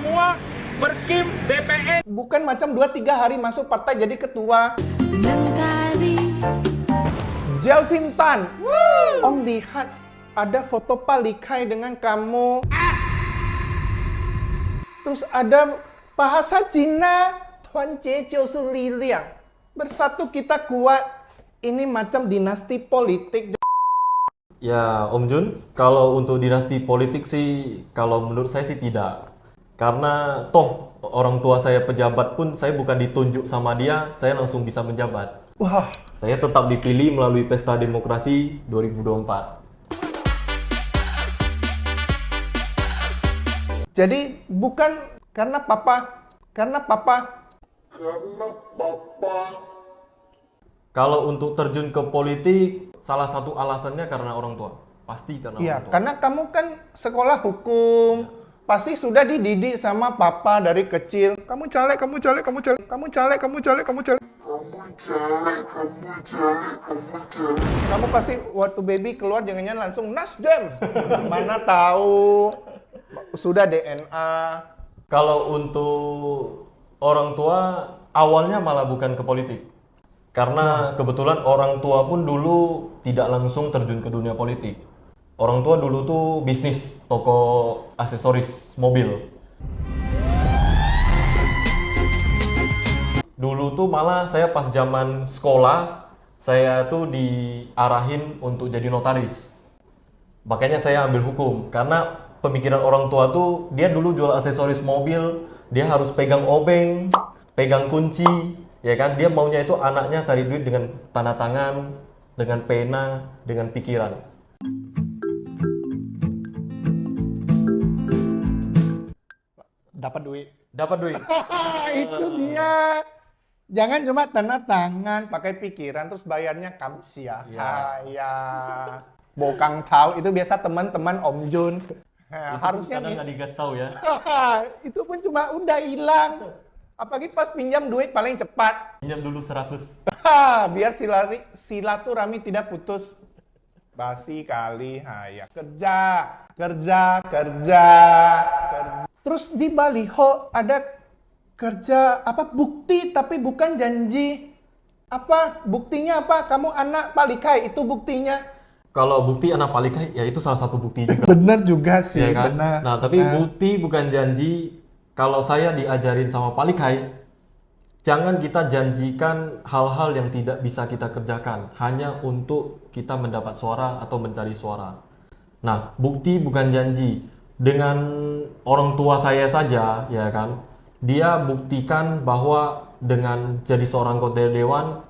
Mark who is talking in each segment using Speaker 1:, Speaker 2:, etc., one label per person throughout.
Speaker 1: ketua Berkim BPN.
Speaker 2: Bukan macam 2-3 hari masuk partai jadi ketua. Jelvin Tan. Om lihat ada foto Pak Likai dengan kamu. Terus ada bahasa Cina. Tuan Jie jiushi li liang. Bersatu kita kuat. Ini macam dinasti politik.
Speaker 3: Ya, Om Jun, kalau untuk dinasti politik sih, kalau menurut saya sih tidak. Karena toh orang tua saya pejabat pun saya bukan ditunjuk sama dia, saya langsung bisa menjabat.
Speaker 2: Wah,
Speaker 3: Saya tetap dipilih melalui pesta demokrasi 2024.
Speaker 2: jadi bukan karena papa.
Speaker 3: Kalau untuk terjun ke politik, salah satu alasannya karena orang tua. Pasti karena
Speaker 2: Iya,
Speaker 3: orang tua.
Speaker 2: karena kamu kan sekolah hukum. Pasti sudah dididik sama papa dari kecil. Kamu caleg. Kamu pasti waktu baby keluar jangan-jangan langsung Nasdem. Mana tahu sudah DNA.
Speaker 3: Kalau untuk orang tua, awalnya malah bukan ke politik. Karena kebetulan orang tua pun dulu tidak langsung terjun ke dunia politik. Orang tua dulu tuh bisnis toko aksesoris mobil. Dulu tuh malah saya pas zaman sekolah, saya tuh diarahin untuk jadi notaris. Makanya saya ambil hukum, karena pemikiran orang tua tuh, dia dulu jual aksesoris mobil, dia harus pegang obeng, pegang kunci, ya kan? Dia maunya itu anaknya cari duit dengan tanda tangan, dengan pena, dengan pikiran.
Speaker 2: Dapat duit.
Speaker 3: Dapat duit.
Speaker 2: Itu dia. Jangan cuma tanda tangan, pakai pikiran, terus bayarnya kamsia. Ya. Bokang tahu, itu biasa teman-teman Om Jun. Nah, harusnya
Speaker 3: kadang nggak digas tahu ya.
Speaker 2: itu pun cuma udah hilang. Apalagi pas pinjam duit paling cepat.
Speaker 3: Pinjam dulu 100.
Speaker 2: Biar silaturahmi tidak putus. Basi kali, ya kerja. Terus di baliho ada kerja bukti tapi bukan janji. Buktinya apa? Kamu anak Pak Likai, itu buktinya.
Speaker 3: Kalau bukti anak palikai, ya itu salah satu bukti juga.
Speaker 2: Bener juga sih,
Speaker 3: Ya kan?
Speaker 2: benar.
Speaker 3: Nah, tapi bukti bukan janji. Kalau saya diajarin sama palikai, jangan kita janjikan hal-hal yang tidak bisa kita kerjakan hanya untuk kita mendapat suara atau mencari suara. Nah, bukti bukan janji. Dengan orang tua saya saja, ya kan, dia buktikan bahwa dengan jadi seorang anggota dewan,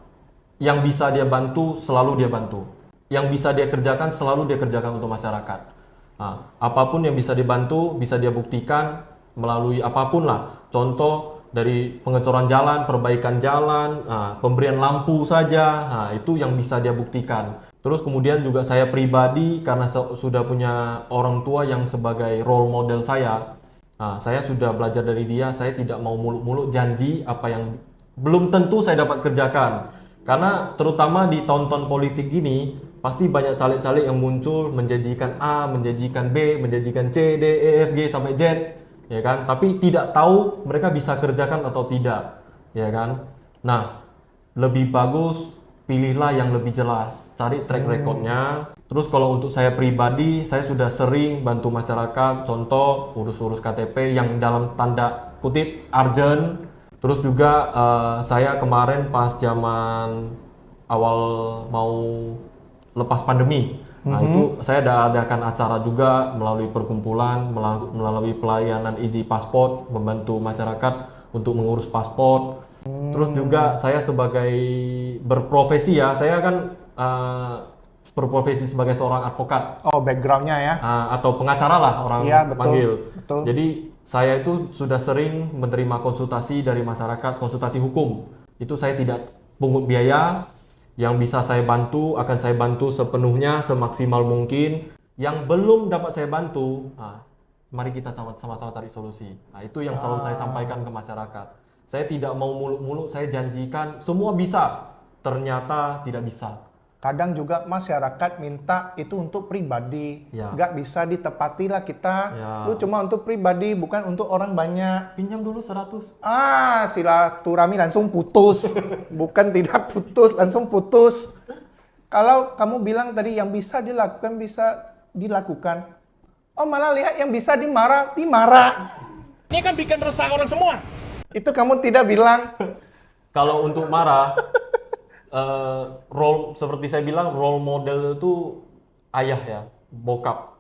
Speaker 3: yang bisa dia bantu selalu dia bantu, yang bisa dia kerjakan selalu dia kerjakan untuk masyarakat. Nah, apapun yang bisa dibantu bisa dia buktikan melalui apapun lah. Contoh dari pengecoran jalan, perbaikan jalan, pemberian lampu saja, itu yang bisa dia buktikan. Terus kemudian juga saya pribadi, karena sudah punya orang tua yang sebagai role model saya, saya sudah belajar dari dia, saya tidak mau muluk-muluk janji apa yang belum tentu saya dapat kerjakan. Karena terutama di tahun-tahun politik gini, pasti banyak caleg-caleg yang muncul menjanjikan A, menjanjikan B, menjanjikan C, D, E, F, G, sampai Z, ya kan? Tapi tidak tahu mereka bisa kerjakan atau tidak, ya kan? Nah, lebih bagus pilihlah yang lebih jelas, cari track recordnya. Terus kalau untuk saya pribadi, saya sudah sering bantu masyarakat, contoh urus-urus KTP yang dalam tanda kutip urgent. Terus juga saya kemarin pas zaman awal mau lepas pandemi, nah itu saya adakan acara juga melalui perkumpulan, melalui pelayanan izin paspor, membantu masyarakat untuk mengurus paspor. Terus juga saya sebagai berprofesi ya, saya kan berprofesi sebagai seorang advokat.
Speaker 2: Oh, backgroundnya ya.
Speaker 3: Atau pengacara lah orang panggil.
Speaker 2: Betul.
Speaker 3: Jadi saya itu sudah sering menerima konsultasi dari masyarakat, konsultasi hukum. Itu saya tidak pungut biaya. Yang bisa saya bantu akan saya bantu sepenuhnya, semaksimal mungkin. Yang belum dapat saya bantu, mari kita sama-sama cari solusi. Nah, itu yang selalu saya sampaikan ke masyarakat. Saya tidak mau muluk-muluk, saya janjikan semua bisa, ternyata tidak bisa.
Speaker 2: Kadang juga masyarakat minta itu untuk pribadi,
Speaker 3: Ya.
Speaker 2: nggak bisa ditepati lah kita.
Speaker 3: Ya.
Speaker 2: Lu cuma untuk pribadi, bukan untuk orang banyak.
Speaker 3: Pinjam dulu 100.
Speaker 2: Silaturahmi langsung putus. Bukan tidak putus, langsung putus. Kalau kamu bilang tadi yang bisa dilakukan. Oh malah lihat yang bisa dimarah.
Speaker 1: Ini kan bikin resah orang semua.
Speaker 2: Itu kamu tidak bilang.
Speaker 3: Kalau untuk marah, seperti saya bilang, role model itu ayah ya, bokap,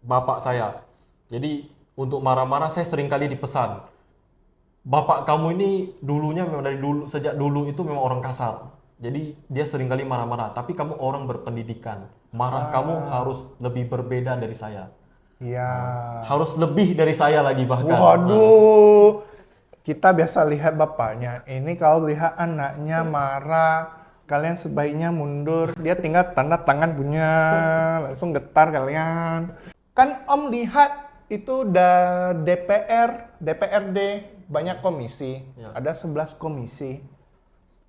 Speaker 3: bapak saya. Jadi untuk marah-marah saya sering kali dipesan, bapak kamu ini dulunya memang sejak dulu itu memang orang kasar. Jadi dia sering kali marah-marah, tapi kamu orang berpendidikan, marah kamu harus lebih berbeda dari saya.
Speaker 2: Iya.
Speaker 3: Harus lebih dari saya lagi bahkan.
Speaker 2: Waduh. Kita biasa lihat bapaknya. Ini kalau lihat anaknya marah, kalian sebaiknya mundur. Dia tinggal tanda tangan punya, langsung getar kalian. Kan Om lihat itu udah DPRD, banyak komisi.
Speaker 3: Ya.
Speaker 2: Ada 11 komisi.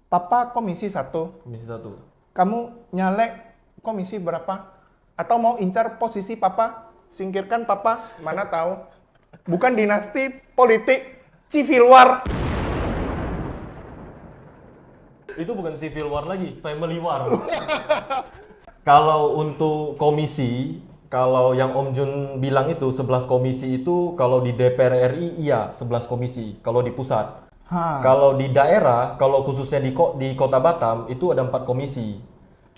Speaker 2: Papa komisi 1.
Speaker 3: Komisi 1.
Speaker 2: Kamu nyalek komisi berapa? Atau mau incar posisi papa? Singkirkan papa? Mana tahu. Bukan dinasti politik. Civil War.
Speaker 3: Itu bukan civil war lagi, family war. Kalau untuk komisi, kalau yang Om Jun bilang itu 11 komisi itu kalau di DPR RI iya 11 komisi, kalau di pusat. Kalau di daerah, kalau khususnya di Kota Batam itu ada 4 komisi.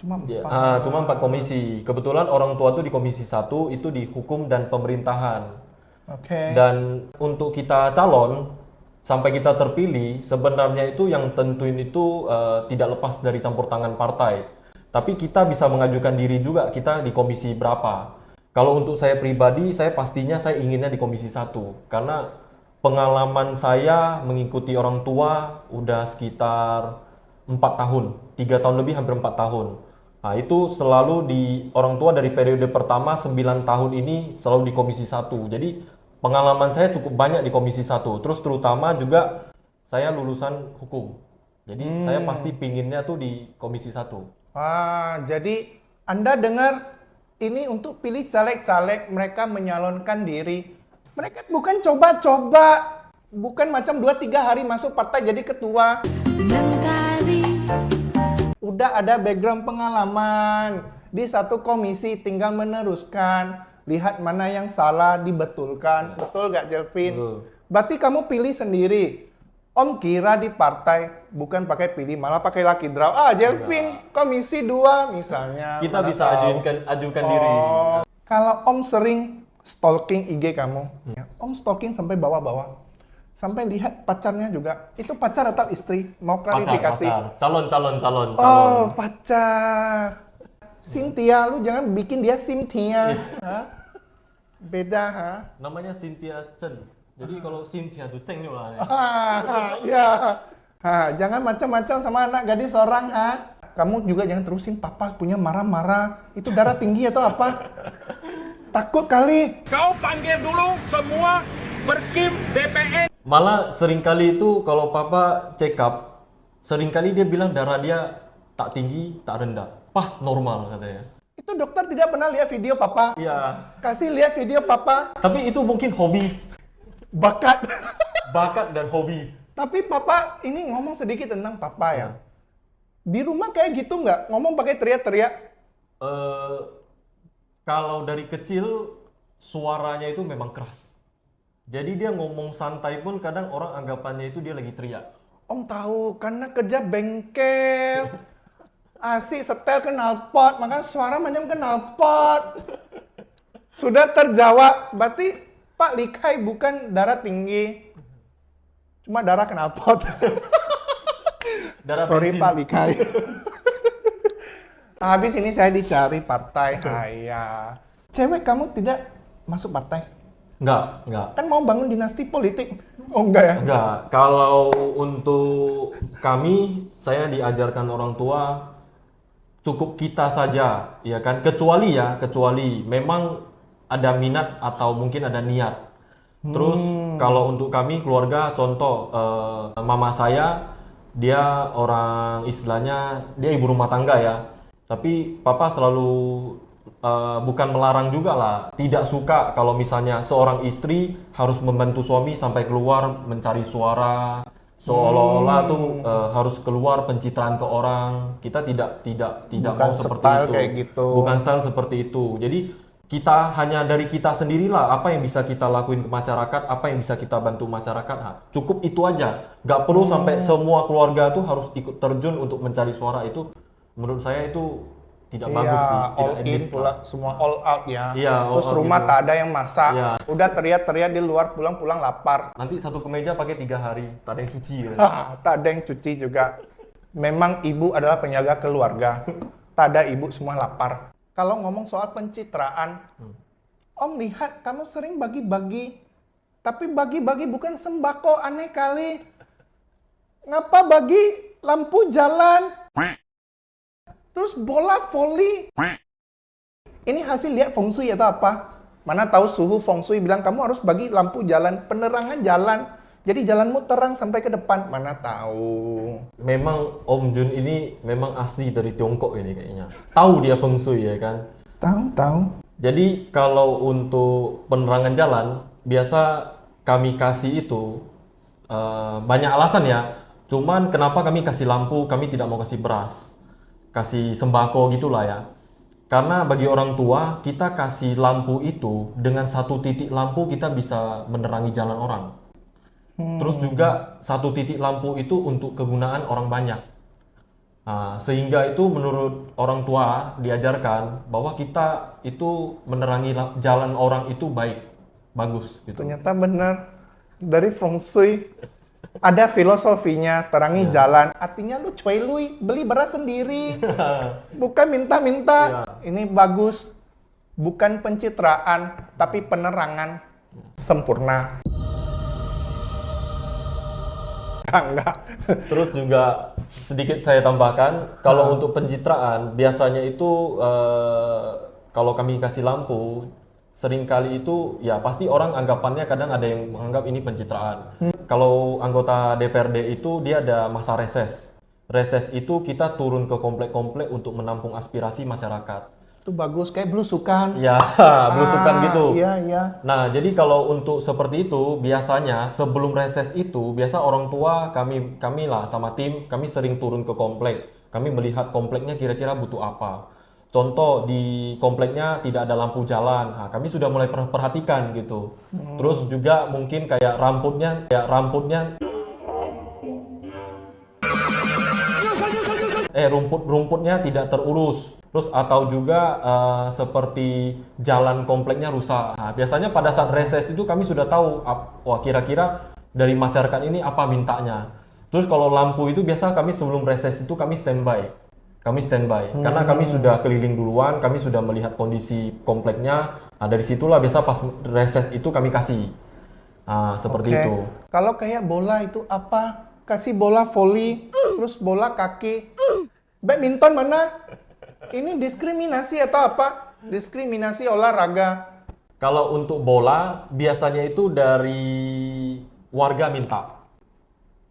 Speaker 2: Cuma 4.
Speaker 3: Cuma 4 komisi. Kebetulan orang tua tuh di komisi 1 itu di hukum dan pemerintahan.
Speaker 2: Oke.
Speaker 3: Dan untuk kita calon sampai kita terpilih, sebenarnya itu yang tentuin itu tidak lepas dari campur tangan partai. Tapi kita bisa mengajukan diri juga kita di komisi berapa. Kalau untuk saya pribadi, saya pastinya saya inginnya di komisi 1. Karena pengalaman saya mengikuti orang tua udah sekitar 4 tahun. 3 tahun lebih, hampir 4 tahun. Nah itu selalu di orang tua dari periode pertama 9 tahun ini selalu di komisi 1. Jadi pengalaman saya cukup banyak di komisi 1. Terus terutama juga saya lulusan hukum. Jadi saya pasti pinginnya tuh di komisi 1.
Speaker 2: Jadi Anda dengar ini untuk pilih caleg-caleg mereka menyalonkan diri. Mereka bukan coba-coba. Bukan macam 2-3 hari masuk partai jadi ketua. Udah ada background pengalaman. Di satu komisi tinggal meneruskan. Lihat mana yang salah, dibetulkan. Betul gak, Jelvin?
Speaker 3: Betul.
Speaker 2: Berarti kamu pilih sendiri. Om kira di partai, bukan pakai pilih, malah pakai lucky draw. Jelvin, komisi 2 misalnya.
Speaker 3: Kita
Speaker 2: Mana
Speaker 3: bisa
Speaker 2: tahu.
Speaker 3: ajukan diri.
Speaker 2: Kalau Om sering stalking IG kamu, ya, Om stalking sampai bawah-bawah. Sampai lihat pacarnya juga. Itu pacar atau istri? Mau klarifikasi.
Speaker 3: Pacar. Calon.
Speaker 2: Oh, pacar. Cynthia, lu jangan bikin dia Cynthia. Hah? Beda, ha?
Speaker 3: Namanya Cynthia Chen. Jadi kalau Cynthia tuh Ceng lah.
Speaker 2: Ya. Jangan macam-macam sama anak gadis orang, ha? Kamu juga jangan terusin papa punya marah-marah. Itu darah tinggi atau apa? Takut kali.
Speaker 1: Kau panggil dulu semua berkim BPN.
Speaker 3: Malah seringkali itu kalau papa check up, seringkali dia bilang darah dia tak tinggi, tak rendah. Pas normal katanya.
Speaker 2: Itu dokter tidak pernah lihat video papa.
Speaker 3: Iya.
Speaker 2: Kasih lihat video papa.
Speaker 3: Tapi itu mungkin hobi,
Speaker 2: Bakat.
Speaker 3: bakat dan hobi.
Speaker 2: Tapi papa ini ngomong sedikit tentang papa ya. Di rumah kayak gitu nggak? Ngomong pakai teriak-teriak.
Speaker 3: Kalau dari kecil suaranya itu memang keras. Jadi dia ngomong santai pun kadang orang anggapannya itu dia lagi teriak.
Speaker 2: Om tahu karena kerja bengkel. Asik setel knalpot, makanya suara macam knalpot. Sudah terjawab, berarti Pak Likai bukan darah tinggi. Cuma darah knalpot.
Speaker 3: Darah
Speaker 2: Sorry
Speaker 3: bensin.
Speaker 2: Pak Likai. Habis ini saya dicari partai. Cewek kamu tidak masuk partai?
Speaker 3: Enggak.
Speaker 2: Kan mau bangun dinasti politik. Oh enggak ya?
Speaker 3: Enggak. Kalau untuk kami, saya diajarkan orang tua cukup kita saja, ya kan? Kecuali memang ada minat atau mungkin ada niat. Terus kalau untuk kami keluarga, contoh mama saya dia orang istilahnya dia ibu rumah tangga ya. Tapi papa selalu bukan melarang juga lah, tidak suka kalau misalnya seorang istri harus membantu suami sampai keluar mencari suara, seolah-olah tuh harus keluar pencitraan ke orang. Kita tidak
Speaker 2: Bukan
Speaker 3: mau seperti
Speaker 2: style
Speaker 3: itu.
Speaker 2: kayak gitu.
Speaker 3: Bukan style seperti itu. Jadi kita hanya dari kita sendirilah apa yang bisa kita lakuin ke masyarakat, apa yang bisa kita bantu masyarakat. Nah, cukup itu aja. Gak perlu sampai semua keluarga tuh harus ikut terjun untuk mencari suara. Itu menurut saya itu tidak bagus sih,
Speaker 2: Iya,
Speaker 3: tidak
Speaker 2: all in
Speaker 3: etis
Speaker 2: pula,
Speaker 3: lah.
Speaker 2: semua all out ya.
Speaker 3: Iya, all
Speaker 2: Terus
Speaker 3: out
Speaker 2: rumah
Speaker 3: gitu.
Speaker 2: tak ada yang masak,
Speaker 3: Iya.
Speaker 2: udah teriak-teriak di luar, pulang-pulang lapar.
Speaker 3: Nanti satu kemeja pakai 3 hari, tak ada yang cuci. Ya.
Speaker 2: Tak ada yang cuci juga. Memang ibu adalah penjaga keluarga. Tak ada ibu semua lapar. Kalau ngomong soal pencitraan, Om lihat kamu sering bagi-bagi. Tapi bagi-bagi bukan sembako, aneh kali. Ngapa bagi lampu jalan? Terus bola voli. Ini hasil lihat feng shui atau apa? Mana tahu suhu feng shui bilang kamu harus bagi lampu jalan, penerangan jalan. Jadi jalanmu terang sampai ke depan. Mana tahu.
Speaker 3: Memang Om Jun ini memang asli dari Tiongkok ini kayaknya. Tahu dia feng shui ya kan?
Speaker 2: Tahu.
Speaker 3: Jadi kalau untuk penerangan jalan, biasa kami kasih itu banyak alasan ya. Cuman kenapa kami kasih lampu, kami tidak mau kasih beras. Kasih sembako gitulah ya. Karena bagi orang tua, kita kasih lampu itu, dengan satu titik lampu kita bisa menerangi jalan orang. Terus juga satu titik lampu itu untuk kegunaan orang banyak. Nah, sehingga itu menurut orang tua diajarkan bahwa kita itu menerangi jalan orang itu baik, bagus gitu.
Speaker 2: Ternyata benar. Dari feng shui ada filosofinya, terangi jalan. Artinya lu cuy lui, beli beras sendiri. Bukan minta-minta. Ini bagus. Bukan pencitraan, tapi penerangan sempurna. Enggak.
Speaker 3: Terus juga sedikit saya tambahkan, kalau untuk pencitraan biasanya itu kalau kami kasih lampu, seringkali itu ya pasti orang anggapannya kadang ada yang menganggap ini pencitraan. Kalau anggota DPRD itu dia ada masa reses. Reses itu kita turun ke komplek-komplek untuk menampung aspirasi masyarakat.
Speaker 2: Itu bagus, kayak belusukan.
Speaker 3: Ya, belusukan gitu.
Speaker 2: Iya.
Speaker 3: Nah, jadi kalau untuk seperti itu, biasanya sebelum reses itu, biasa orang tua kami lah sama tim, kami sering turun ke komplek. Kami melihat kompleknya kira-kira butuh apa. Contoh di kompleknya tidak ada lampu jalan, nah, kami sudah mulai perhatikan gitu. Terus juga mungkin kayak rambutnya rumputnya tidak terurus. Terus atau juga seperti jalan kompleknya rusak. Nah, biasanya pada saat reses itu kami sudah tahu wah kira-kira dari masyarakat ini apa mintanya. Terus kalau lampu itu biasa kami sebelum reses itu kami standby. Karena kami sudah keliling duluan, kami sudah melihat kondisi kompleknya. Nah, dari situlah biasa pas reses itu kami kasih. Nah, seperti
Speaker 2: Oke.
Speaker 3: itu.
Speaker 2: Kalau kayak bola itu apa? Kasih bola voli, terus bola kaki. Badminton mana? Ini diskriminasi atau apa? Diskriminasi olahraga.
Speaker 3: Kalau untuk bola, biasanya itu dari warga minta.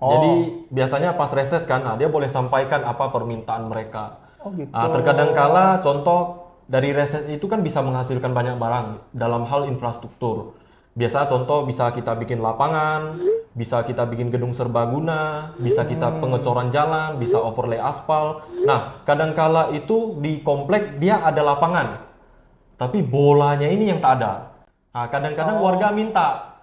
Speaker 3: Jadi biasanya pas reses kan, dia boleh sampaikan apa permintaan mereka.
Speaker 2: Oh gitu.
Speaker 3: Terkadang kala contoh dari reses itu kan bisa menghasilkan banyak barang dalam hal infrastruktur. Biasa contoh bisa kita bikin lapangan, bisa kita bikin gedung serbaguna, bisa kita pengecoran jalan, bisa overlay aspal. Nah, kadang kala itu di komplek dia ada lapangan, tapi bolanya ini yang tak ada. Nah, kadang-kadang warga minta.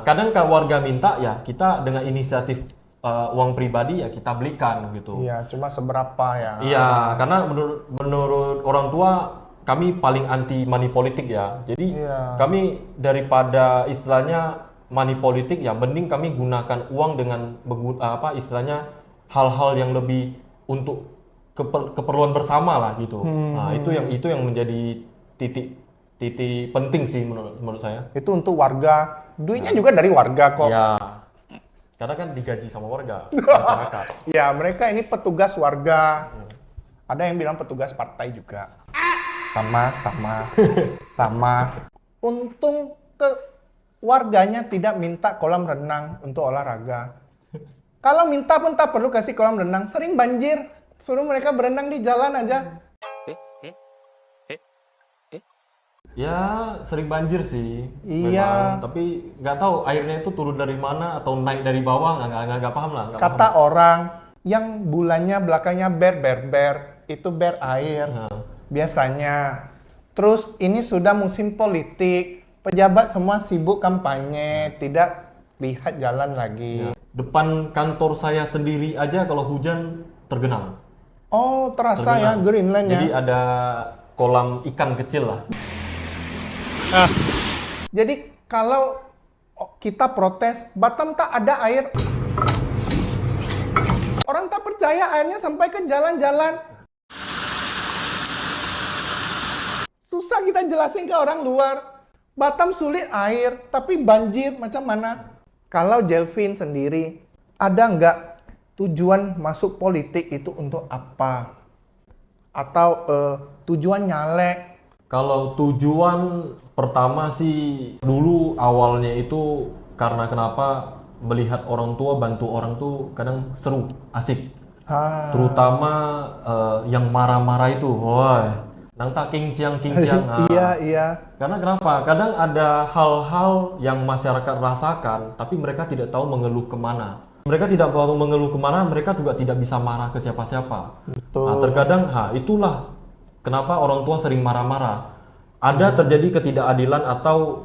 Speaker 3: Kadang warga minta ya kita dengan inisiatif uang pribadi ya kita belikan gitu.
Speaker 2: Iya, cuma seberapa ya.
Speaker 3: Iya, karena menurut orang tua kami paling anti money politik ya. Jadi kami daripada istilahnya money politik ya mending kami gunakan uang dengan istilahnya hal-hal yang lebih untuk keperluan bersama lah gitu. Nah, itu yang menjadi titik penting sih menurut saya.
Speaker 2: Itu untuk warga. Duitnya juga dari warga kok.
Speaker 3: Ya. Karena kan digaji sama warga, masyarakat.
Speaker 2: Ya, mereka ini petugas warga. Ada yang bilang petugas partai juga. Sama. Untung warganya tidak minta kolam renang untuk olahraga. Kalau minta pun tak perlu kasih kolam renang. Sering banjir. Suruh mereka berenang di jalan aja.
Speaker 3: Ya sering banjir sih.
Speaker 2: Iya.
Speaker 3: Memang. Tapi nggak tahu airnya itu turun dari mana atau naik dari bawah, nggak paham lah. Nggak
Speaker 2: Kata
Speaker 3: paham.
Speaker 2: orang yang bulannya belakangnya ber, itu ber air
Speaker 3: Nah.
Speaker 2: biasanya. Terus ini sudah musim politik, pejabat semua sibuk kampanye, tidak lihat jalan lagi.
Speaker 3: Ya. Depan kantor saya sendiri aja kalau hujan tergenang.
Speaker 2: Oh, terasa ya
Speaker 3: Tergenang.
Speaker 2: Greenland ya.
Speaker 3: Jadi ada kolam ikan kecil lah.
Speaker 2: Nah, jadi kalau kita protes, Batam tak ada air. Orang tak percaya airnya sampai ke jalan-jalan. Susah kita jelasin ke orang luar. Batam sulit air, tapi banjir macam mana? Kalau Jelvin sendiri, ada nggak tujuan masuk politik itu untuk apa? Atau tujuan nyalek?
Speaker 3: Kalau tujuan pertama sih dulu awalnya itu karena kenapa melihat orang tua bantu orang tuh kadang seru, asik. Terutama yang marah-marah itu, wah, nang tak kinciang.
Speaker 2: Iya.
Speaker 3: Karena kenapa? Kadang ada hal-hal yang masyarakat rasakan, tapi mereka tidak tahu mengeluh kemana. Mereka tidak tahu mengeluh kemana, mereka juga tidak bisa marah ke siapa-siapa.
Speaker 2: Betul.
Speaker 3: Nah, terkadang, itulah kenapa orang tua sering marah-marah. Ada terjadi ketidakadilan atau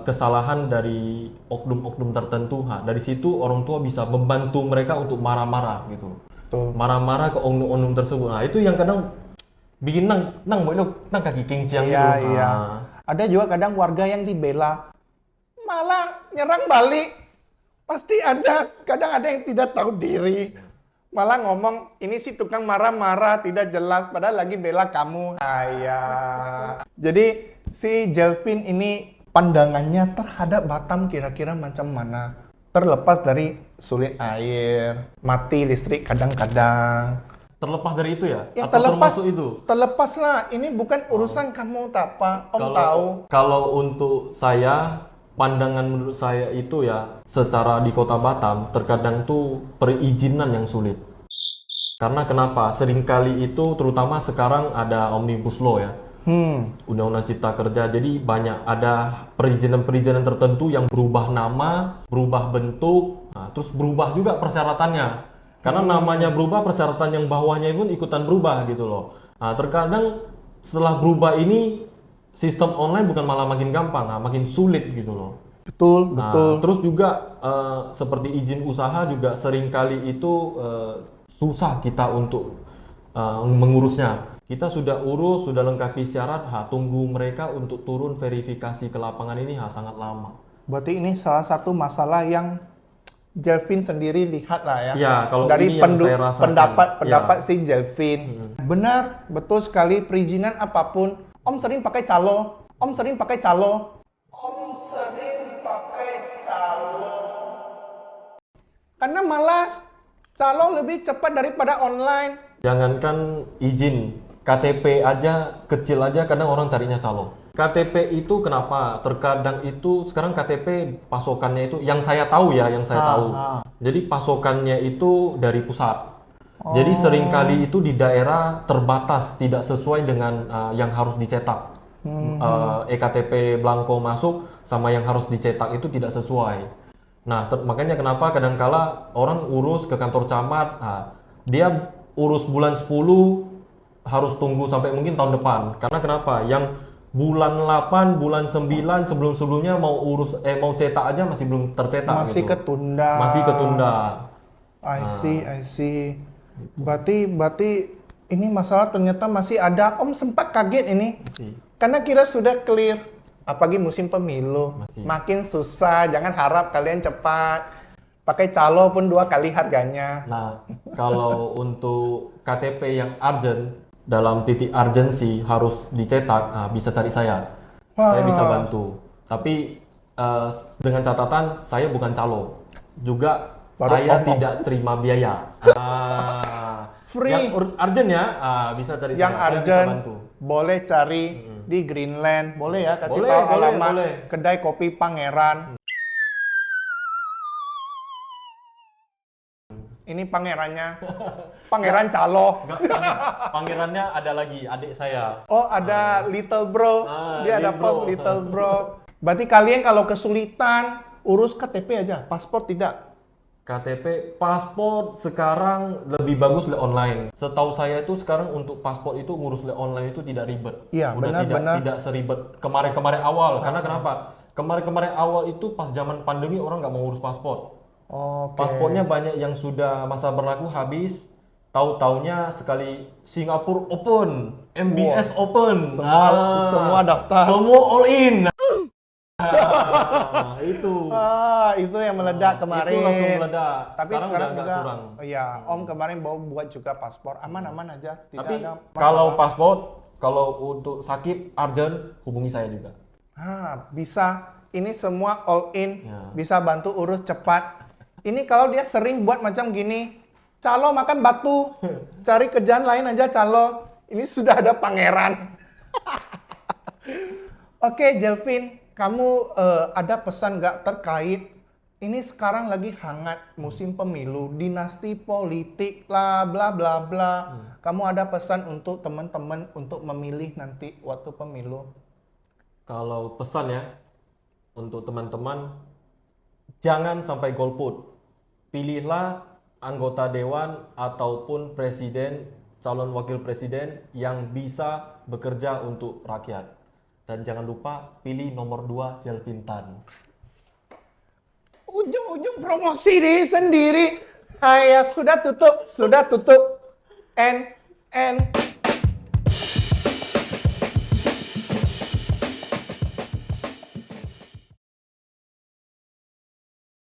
Speaker 3: kesalahan dari oknum-oknum tertentu. Dari situ orang tua bisa membantu mereka untuk marah-marah gitu.
Speaker 2: Betul.
Speaker 3: Marah-marah ke oknum-oknum tersebut. Nah, itu yang kadang bikin nang kaki kinciang gitu.
Speaker 2: Iya. Ada juga kadang warga yang dibela, malah nyerang balik. Pasti ada, kadang ada yang tidak tahu diri. Malah ngomong, ini si tukang marah-marah, tidak jelas, padahal lagi bela kamu. Jadi, si Jelvin ini pandangannya terhadap Batam kira-kira macam mana? Terlepas dari sulit air, mati listrik kadang-kadang.
Speaker 3: Terlepas dari itu ya?
Speaker 2: Ya,
Speaker 3: Atau termasuk itu?
Speaker 2: terlepas lah. Ini bukan urusan kamu tak apa, Om tahu.
Speaker 3: Kalau untuk saya, pandangan menurut saya itu ya, secara di Kota Batam, terkadang tuh perizinan yang sulit. Karena kenapa? Seringkali itu, terutama sekarang ada Omnibus Law ya, Undang-Undang Cipta Kerja. Jadi banyak ada perizinan-perizinan tertentu yang berubah nama, berubah bentuk, terus berubah juga persyaratannya. Karena namanya berubah, persyaratan yang bawahnya pun ikutan berubah gitu loh. Nah, terkadang setelah berubah ini, sistem online bukan malah makin gampang, makin sulit gitu loh.
Speaker 2: Betul.
Speaker 3: Terus juga seperti izin usaha juga seringkali itu susah kita untuk mengurusnya. Kita sudah urus, sudah lengkapi syarat, tunggu mereka untuk turun verifikasi ke lapangan ini sangat lama.
Speaker 2: Berarti ini salah satu masalah yang Jelvin sendiri lihat lah ya.
Speaker 3: Ya, kalau
Speaker 2: dari
Speaker 3: ini yang saya rasakan.
Speaker 2: pendapat
Speaker 3: Ya.
Speaker 2: si Jelvin. Benar, betul sekali perizinan apapun. Om sering pakai calo. Om sering pakai calo. Karena malas. Calo lebih cepat daripada online.
Speaker 3: Jangankan izin, KTP aja kecil aja kadang orang carinya calo. KTP itu kenapa? Terkadang itu sekarang KTP pasokannya itu yang saya tahu ya, Jadi pasokannya itu dari pusat. Jadi seringkali itu di daerah terbatas, tidak sesuai dengan yang harus dicetak. EKTP Blanko masuk sama yang harus dicetak itu tidak sesuai. Nah, makanya kenapa kadangkala orang urus ke kantor camat, dia urus bulan 10 harus tunggu sampai mungkin tahun depan. Karena kenapa? Yang bulan 8, bulan 9 sebelum-sebelumnya mau mau cetak aja masih belum tercetak
Speaker 2: Masih
Speaker 3: gitu.
Speaker 2: ketunda.
Speaker 3: Masih ketunda.
Speaker 2: I see. Berarti ini masalah ternyata masih ada. Om sempat kaget ini. Karena kira sudah clear. Apalagi musim pemilu. Makin susah. Jangan harap kalian cepat. Pakai calo pun 2 kali harganya.
Speaker 3: Nah, kalau untuk KTP yang urgent, dalam titik urgency harus dicetak, bisa cari saya. Saya bisa bantu. Tapi dengan catatan saya bukan calo. Juga
Speaker 2: Baru
Speaker 3: saya
Speaker 2: om-om.
Speaker 3: tidak terima biaya.
Speaker 2: Free.
Speaker 3: Yang urgent ya, bisa cari
Speaker 2: Yang
Speaker 3: saya. Saya bisa
Speaker 2: urgent
Speaker 3: bantu.
Speaker 2: boleh cari di Greenland. Boleh ya kasih
Speaker 3: Boleh,
Speaker 2: tahu
Speaker 3: boleh,
Speaker 2: alamat
Speaker 3: boleh.
Speaker 2: kedai kopi Pangeran. Ini pangerannya. Pangeran Calo.
Speaker 3: Enggak, pangerannya ada lagi, adik saya.
Speaker 2: Oh, ada little bro. Dia ada
Speaker 3: little
Speaker 2: post
Speaker 3: bro.
Speaker 2: little bro. Berarti kalian kalau kesulitan urus KTP aja, paspor tidak.
Speaker 3: KTP, paspor sekarang lebih bagus online. Setahu saya itu sekarang untuk paspor itu ngurus online itu tidak ribet.
Speaker 2: Iya,
Speaker 3: Udah
Speaker 2: benar.
Speaker 3: tidak seribet kemarin-kemarin awal. Karena kenapa? Kemarin-kemarin awal itu pas zaman pandemi orang nggak mau ngurus paspor.
Speaker 2: Oke.
Speaker 3: Paspornya banyak yang sudah masa berlaku habis. Tahu-taunya sekali Singapura Open, MBS Open.
Speaker 2: Semua daftar.
Speaker 3: Semua all in. Itu.
Speaker 2: Itu yang meledak kemarin.
Speaker 3: Itu langsung meledak.
Speaker 2: Tapi
Speaker 3: Sekarang
Speaker 2: sekarang
Speaker 3: udah nggak
Speaker 2: juga,
Speaker 3: kurang.
Speaker 2: iya, Om kemarin bawa buat juga paspor, aman-aman aja, tidak
Speaker 3: Tapi
Speaker 2: ada masalah.
Speaker 3: kalau paspor, kalau untuk sakit urgent hubungi saya juga.
Speaker 2: Bisa. Ini semua all in,
Speaker 3: Ya.
Speaker 2: bisa bantu urus cepat. Ini kalau dia sering buat macam gini, calo makan batu, cari kerjaan lain aja calo. Ini sudah ada pangeran. Oke, Jelvin, kamu ada pesan nggak terkait ini sekarang lagi hangat musim pemilu, dinasti politik lah, bla bla bla. Kamu ada pesan untuk teman-teman untuk memilih nanti waktu pemilu?
Speaker 3: Kalau pesan ya, untuk teman-teman, jangan sampai golput. Pilihlah anggota dewan ataupun presiden, calon wakil presiden yang bisa bekerja untuk rakyat. Dan jangan lupa pilih nomor 2 Jelvin Tan.
Speaker 2: Ujung-ujung promosi diri sendiri. Sudah tutup. And